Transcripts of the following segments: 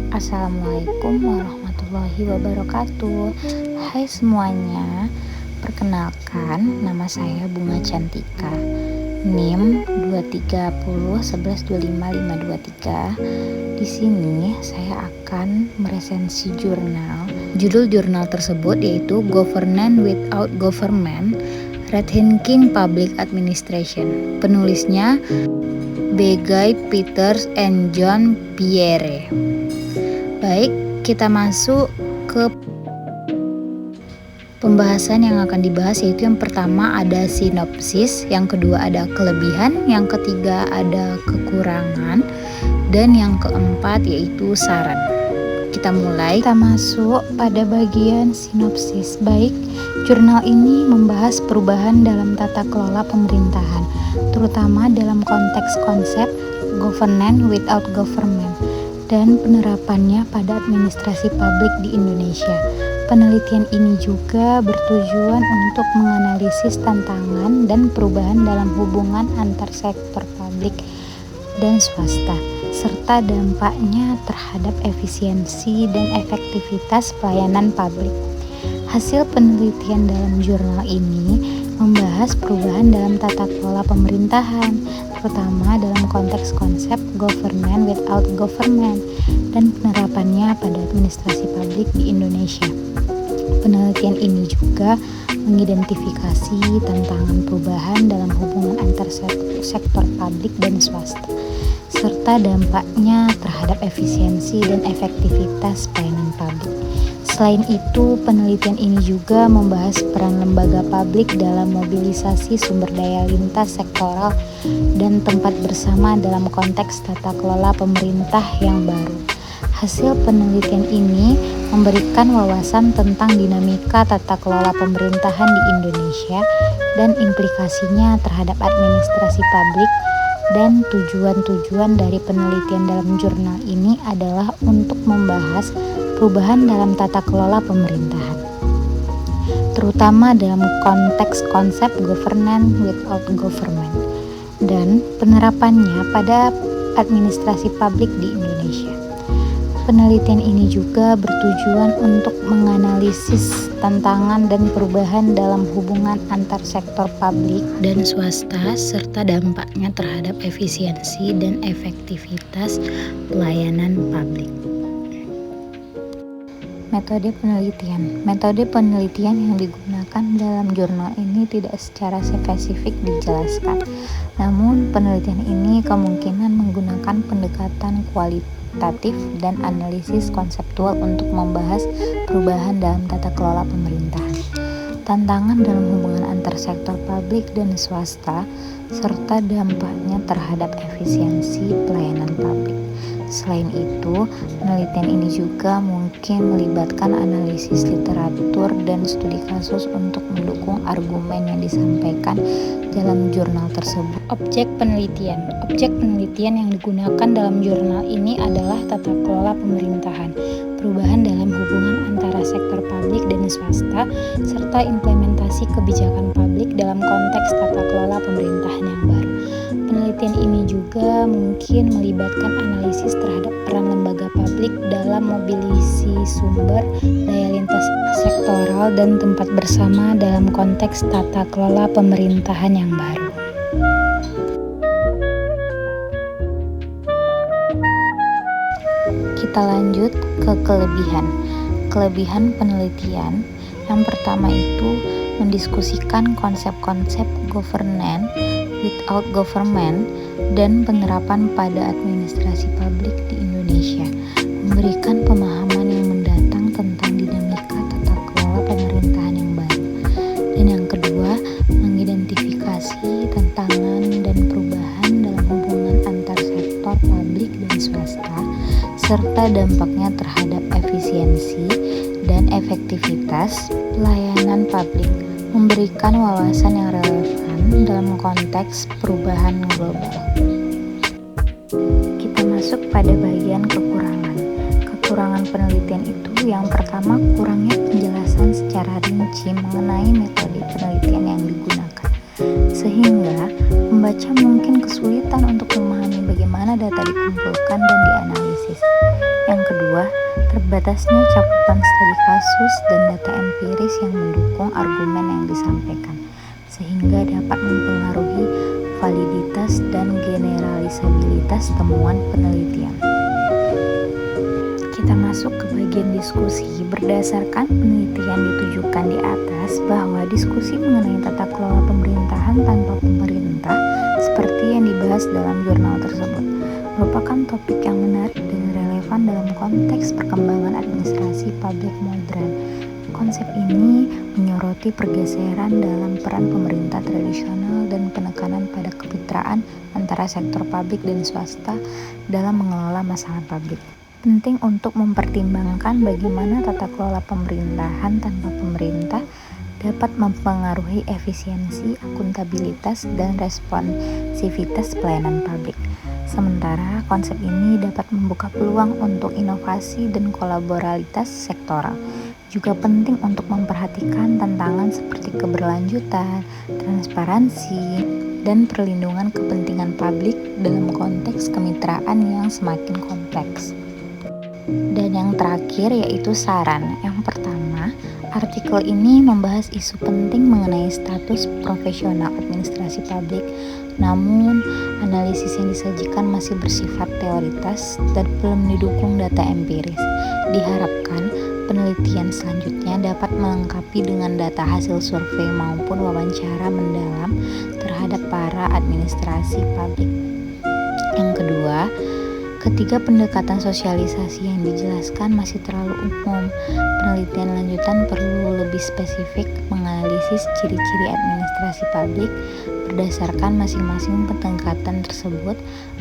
Assalamualaikum warahmatullahi wabarakatuh. Hai semuanya, perkenalkan nama saya Bunga Cantika, NIM 230112553. Di sini saya akan meresensi jurnal. Judul jurnal tersebut yaitu Governance Without Government, Rethinking Public Administration. Penulisnya Guy Peters and John Pierre. Baik, kita masuk ke pembahasan yang akan dibahas, yaitu yang pertama ada sinopsis, yang kedua ada kelebihan, yang ketiga ada kekurangan, dan yang keempat yaitu saran. Kita mulai, kita masuk pada bagian sinopsis. Baik, jurnal ini membahas perubahan dalam tata kelola pemerintahan, terutama dalam konteks konsep governance without government dan penerapannya pada administrasi publik di Indonesia. Penelitian ini juga bertujuan untuk menganalisis tantangan dan perubahan dalam hubungan antar sektor publik dan swasta, serta dampaknya terhadap efisiensi dan efektivitas pelayanan publik. Hasil penelitian dalam jurnal ini membahas perubahan dalam tata kelola pemerintahan, terutama dalam konteks konsep governance without government dan penerapannya pada administrasi publik di Indonesia. Penelitian ini juga mengidentifikasi tantangan perubahan dalam hubungan antar sektor publik dan swasta, serta dampaknya terhadap efisiensi dan efektivitas pelayanan publik. Selain itu, penelitian ini juga membahas peran lembaga publik dalam mobilisasi sumber daya lintas sektoral dan tempat bersama dalam konteks tata kelola pemerintah yang baru. Hasil penelitian ini memberikan wawasan tentang dinamika tata kelola pemerintahan di Indonesia dan implikasinya terhadap administrasi publik, dan tujuan-tujuan dari penelitian dalam jurnal ini adalah untuk membahas perubahan dalam tata kelola pemerintahan, terutama dalam konteks konsep governance without government dan penerapannya pada administrasi publik di Indonesia. Penelitian ini juga bertujuan untuk menganalisis tantangan dan perubahan dalam hubungan antar sektor publik dan swasta, serta dampaknya terhadap efisiensi dan efektivitas pelayanan publik. Metode penelitian. Metode penelitian yang digunakan dalam jurnal ini tidak secara spesifik dijelaskan. Namun, penelitian ini kemungkinan menggunakan pendekatan kualitatif dan analisis konseptual untuk membahas perubahan dalam tata kelola pemerintahan, tantangan dalam hubungan antar sektor publik dan swasta, serta dampaknya terhadap efisiensi pelayanan publik. Selain itu, penelitian ini juga mungkin melibatkan analisis literatur dan studi kasus untuk mendukung argumen yang disampaikan dalam jurnal tersebut. Objek penelitian. Objek penelitian yang digunakan dalam jurnal ini adalah tata kelola pemerintahan, perubahan dalam hubungan antara sektor publik dan swasta, serta implementasi kebijakan publik dalam konteks tata kelola pemerintahan yang baru. Penelitian ini juga mungkin melibatkan analisis terhadap peran lembaga publik dalam mobilisasi sumber daya lintas sektoral dan tempat bersama dalam konteks tata kelola pemerintahan yang baru. Kita lanjut ke kelebihan. Kelebihan penelitian yang pertama itu mendiskusikan konsep-konsep governance without government dan penerapan pada administrasi publik di Indonesia, memberikan pemahaman yang mendatang tentang dinamika tata kelola pemerintahan yang baru. Dan yang kedua, mengidentifikasi tantangan dan perubahan dalam hubungan antar sektor publik dan swasta, serta dampaknya terhadap efisiensi dan efektivitas pelayanan publik, memberikan wawasan yang relevan dalam konteks perubahan global. Kita masuk pada bagian kekurangan. Kekurangan penelitian itu yang pertama, kurangnya penjelasan secara rinci mengenai metode penelitian yang digunakan, sehingga pembaca mungkin kesulitan untuk memahami bagaimana data dikumpulkan dan dianalisis. Yang kedua, Terbatasnya cakupan studi kasus dan data empiris yang mendukung argumen yang disampaikan, sehingga dapat mempengaruhi validitas dan generalisabilitas temuan penelitian. Kita masuk ke bagian diskusi. Berdasarkan penelitian ditujukan di atas bahwa diskusi mengenai tata kelola pemerintahan tanpa pemerintah seperti yang dibahas dalam jurnal tersebut merupakan topik yang menarik dan relevan dalam konteks perkembangan administrasi publik modern. Konsep ini menyoroti pergeseran dalam peran pemerintah tradisional dan penekanan pada kemitraan antara sektor publik dan swasta dalam mengelola masalah publik. Penting untuk mempertimbangkan bagaimana tata kelola pemerintahan tanpa pemerintah dapat mempengaruhi efisiensi, akuntabilitas, dan responsivitas pelayanan publik. Sementara konsep ini dapat membuka peluang untuk inovasi dan kolaboralitas sektoral. Juga penting untuk memperhatikan tantangan seperti keberlanjutan, transparansi, dan perlindungan kepentingan publik dalam konteks kemitraan yang semakin kompleks. Dan yang terakhir yaitu saran. Yang pertama, artikel ini membahas isu penting mengenai status profesional administrasi publik. Namun, analisis yang disajikan masih bersifat teoritas dan belum didukung data empiris. Diharapkan penelitian selanjutnya dapat melengkapi dengan data hasil survei maupun wawancara mendalam terhadap para administrasi publik. Yang kedua, ketiga pendekatan sosialisasi yang dijelaskan masih terlalu umum. Penelitian lanjutan perlu lebih spesifik menganalisis ciri-ciri administrasi publik berdasarkan masing-masing pendekatan tersebut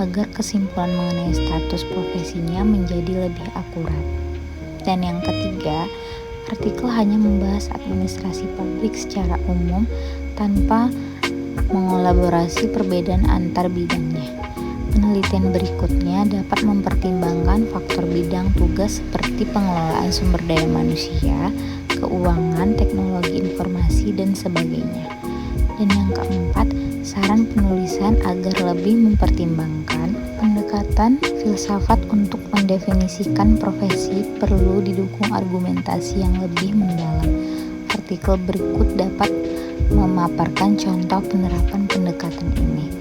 agar kesimpulan mengenai status profesinya menjadi lebih akurat. Dan yang ketiga, artikel hanya membahas administrasi publik secara umum tanpa mengelaborasi perbedaan antar bidangnya. Penelitian berikutnya dapat mempertimbangkan faktor bidang tugas seperti pengelolaan sumber daya manusia, keuangan, teknologi informasi, dan sebagainya. Dan yang keempat, saran penulisan agar lebih mempertimbangkan pendekatan filsafat untuk mendefinisikan profesi perlu didukung argumentasi yang lebih mendalam. Artikel berikut dapat memaparkan contoh penerapan pendekatan ini.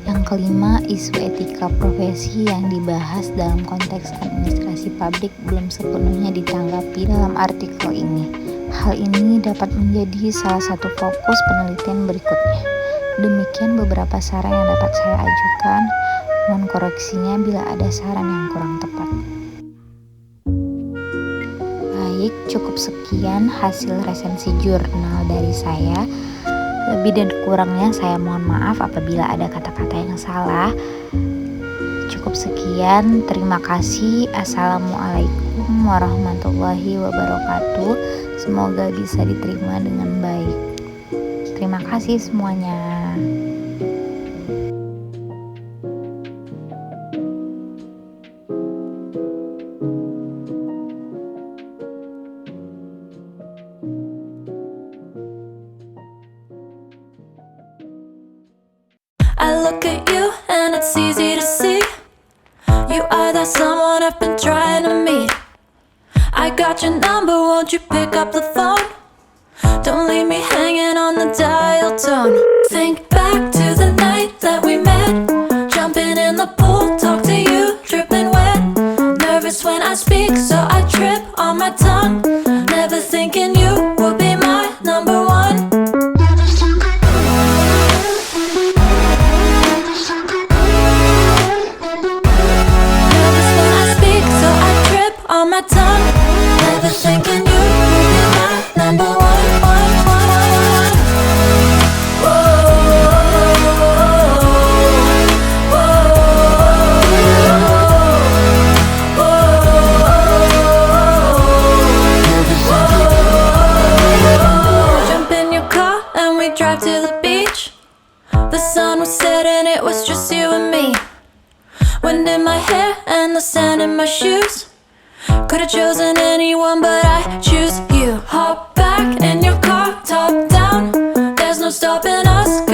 Yang kelima, isu etika profesi yang dibahas dalam konteks administrasi publik belum sepenuhnya ditanggapi dalam artikel ini. Hal ini dapat menjadi salah satu fokus penelitian berikutnya. Demikian beberapa saran yang dapat saya ajukan. Mohon koreksinya bila ada saran yang kurang tepat. Baik, cukup sekian hasil resensi jurnal dari saya. Lebih dan kurangnya saya mohon maaf apabila ada kata-kata yang salah. Cukup sekian, terima kasih. Assalamualaikum warahmatullahi wabarakatuh. Semoga bisa diterima dengan baik. Terima kasih semuanya. I look at you and it's easy to see you are that someone I've been trying to meet. I got your number, won't you pick up the phone? Don't leave me hanging on the dial tone. Think back to the night that we met, jumping in the pool, talk to you, dripping wet. Nervous when I speak, so I trip on my tongue. Never thinking you would be my number one. On my tongue, never thinking you would be my number one, one. Whoa, whoa, whoa. Jump in your car and we drive to the beach. The sun was setting, it was just you and me. Wind in my hair and the sand in my shoes. Could've chosen anyone, but I choose you. Hop back in your car, top down. There's no stopping us.